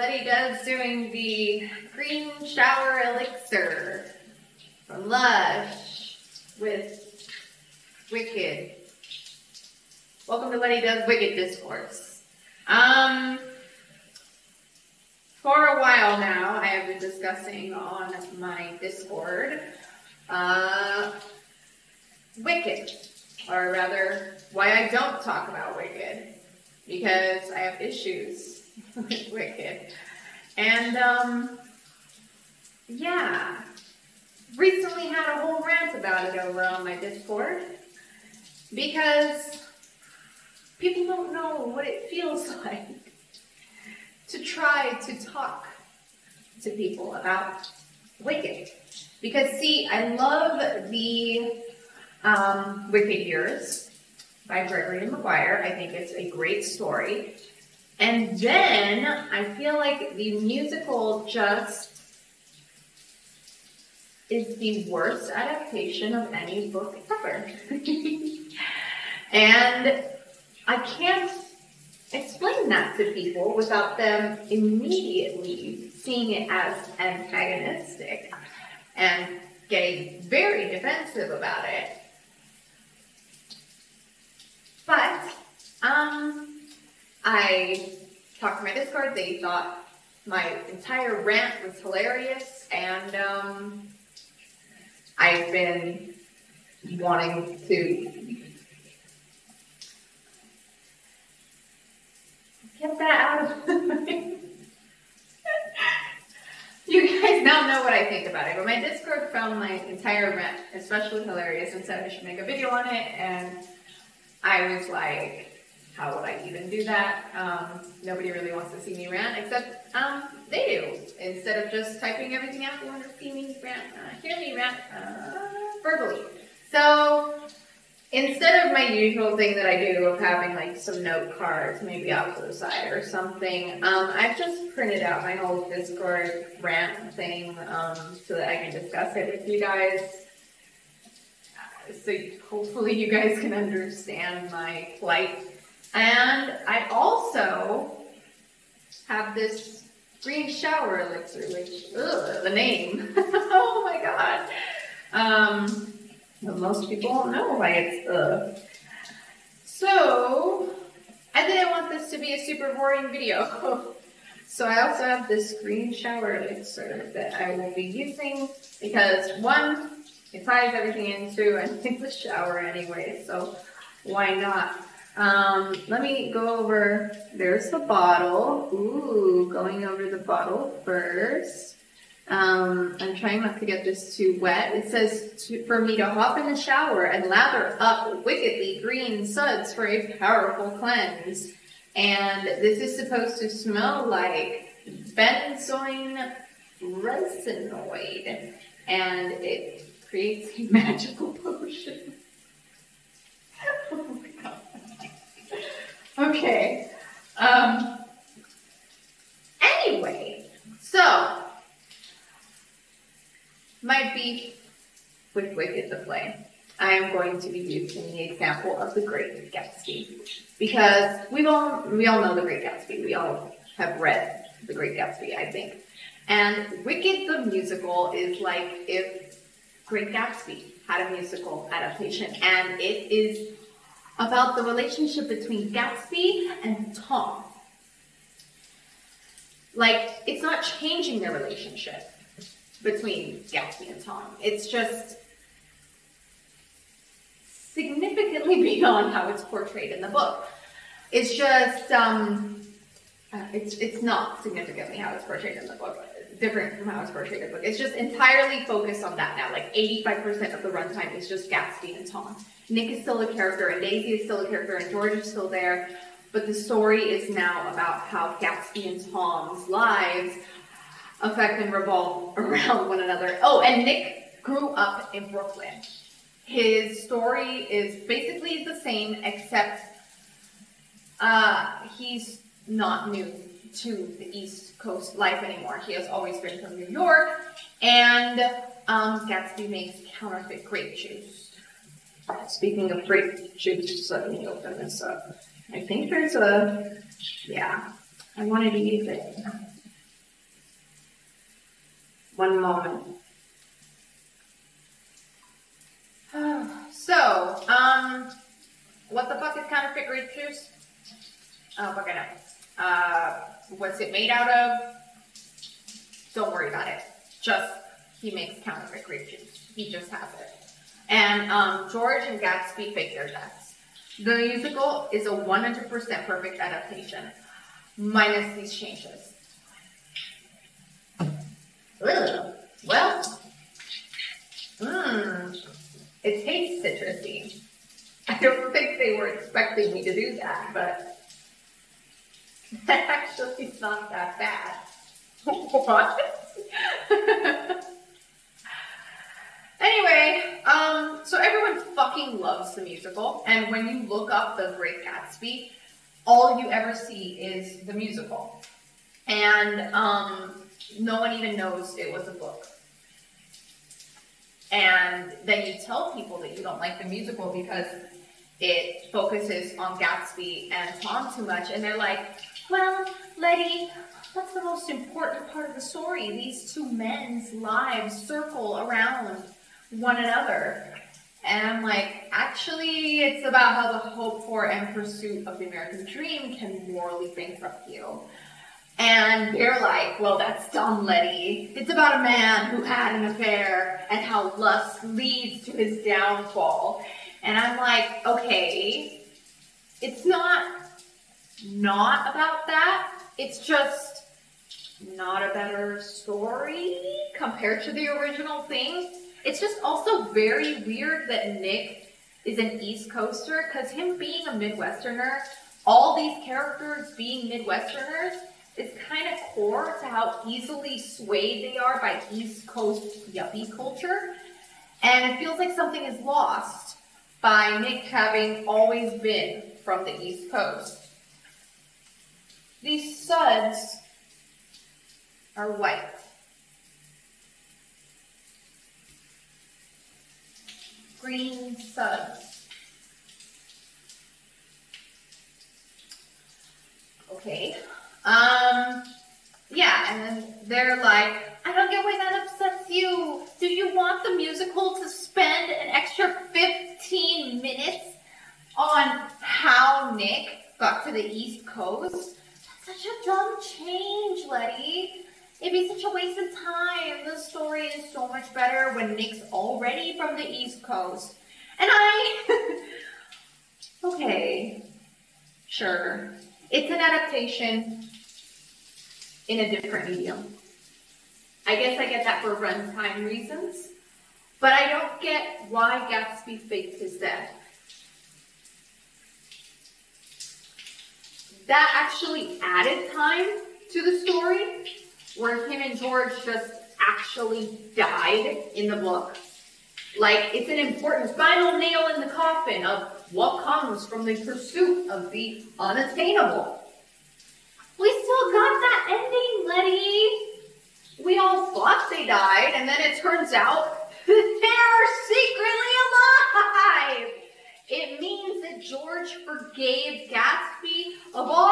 Lety does doing the green shower elixir from Lush with Wicked. Welcome to Lety Does Wicked Discourse. For a while now, I have been discussing on my Discord Wicked, or rather, why I don't talk about Wicked, because I have issues with Wicked. And, yeah, recently had a whole rant about it over on my Discord, because people don't know what it feels like to try to talk to people about Wicked. Because, see, I love the Wicked Years by Gregory Maguire. I think it's a great story. And then I feel like the musical just is the worst adaptation of any book ever. And I can't explain that to people without them immediately seeing it as antagonistic and getting very defensive about it. But I talked to my Discord. They thought my entire rant was hilarious, and I've been wanting to get that out of the You guys now know what I think about it, but my Discord found my entire rant especially hilarious and said I should make a video on it, and I was like, how would I even do that? Nobody really wants to see me rant, except they do. Instead of just typing everything out, they want to see me rant, hear me rant verbally. So instead of my usual thing that I do of having like some note cards, maybe out to the side or something, I've just printed out my whole Discord rant thing so that I can discuss it with you guys. So hopefully you guys can understand my plight. And I also have this green shower elixir, which, the name. Oh my god. But most people don't know why it's So, I didn't want this to be a super boring video. So I also have this green shower elixir that I will be using because, one, it ties everything into and it's a shower anyway, so why not? Let me go over, there's the bottle. Ooh, going over the bottle first. I'm trying not to get this too wet. It says for me to hop in the shower and lather up wickedly green suds for a powerful cleanse. And this is supposed to smell like benzoin resinoid. And it creates a magical potion. Oh my god. Okay. Anyway, so my beef with Wicked the play. I am going to be using the example of The Great Gatsby because we all know The Great Gatsby. We all have read The Great Gatsby, I think. And Wicked the musical is like if Great Gatsby had a musical adaptation, and it is about the relationship between Gatsby and Tom. Like, it's not changing their relationship between Gatsby and Tom. It's just significantly beyond how it's portrayed in the book. It's just, it's not significantly how it's portrayed in the book. Different from how it's portrayed in the book. It's just entirely focused on that now. Like 85% of the runtime is just Gatsby and Tom. Nick is still a character, and Daisy is still a character, and George is still there. But the story is now about how Gatsby and Tom's lives affect and revolve around one another. Oh, and Nick grew up in Brooklyn. His story is basically the same, except he's not new to the East Coast life anymore. He has always been from New York, and Gatsby makes counterfeit grape juice. Speaking of grape juice, let me open this up. I think there's a, yeah, I wanted to use it. One moment. So, what the fuck is counterfeit grape juice? Oh, fuck I know. What's it made out of? Don't worry about it. Just, he makes counterfeit grape juice. He just has it. And George and Gatsby fake their deaths. The musical is a 100% perfect adaptation, minus these changes. Ugh. Well, it tastes citrusy. I don't think they were expecting me to do that, but that actually is not that bad. What? Anyway, so everyone fucking loves the musical, and when you look up The Great Gatsby, all you ever see is the musical. And no one even knows it was a book. And then you tell people that you don't like the musical because it focuses on Gatsby and Tom too much, and they're like, well, Lety, that's the most important part of the story. These two men's lives circle around one another. And I'm like, actually, it's about how the hope for and pursuit of the American dream can morally bankrupt you. And they're like, well, that's dumb, Lety. It's about a man who had an affair and how lust leads to his downfall. And I'm like, okay, it's not about that. It's just not a better story compared to the original thing. It's just also very weird that Nick is an East Coaster, because him being a Midwesterner, all these characters being Midwesterners, is kind of core to how easily swayed they are by East Coast yuppie culture. And it feels like something is lost by Nick having always been from the East Coast. These suds are white. Green suds. Okay. Yeah, and then they're like, I don't get why that upsets you. Do you want the musical to spend an extra 15 minutes on how Nick got to the East Coast? That's such a dumb change, Lety. It'd be such a waste of time. The story is so much better when Nick's already from the East Coast. And okay, sure. It's an adaptation in a different medium. I guess I get that for runtime reasons, but I don't get why Gatsby faked his death. That actually added time to the story, where him and George just actually died in the book. Like, it's an important final nail in the coffin of what comes from the pursuit of the unattainable. We still got that ending, Lety. We all thought they died, and then it turns out they're secretly alive. It means that George forgave Gatsby of all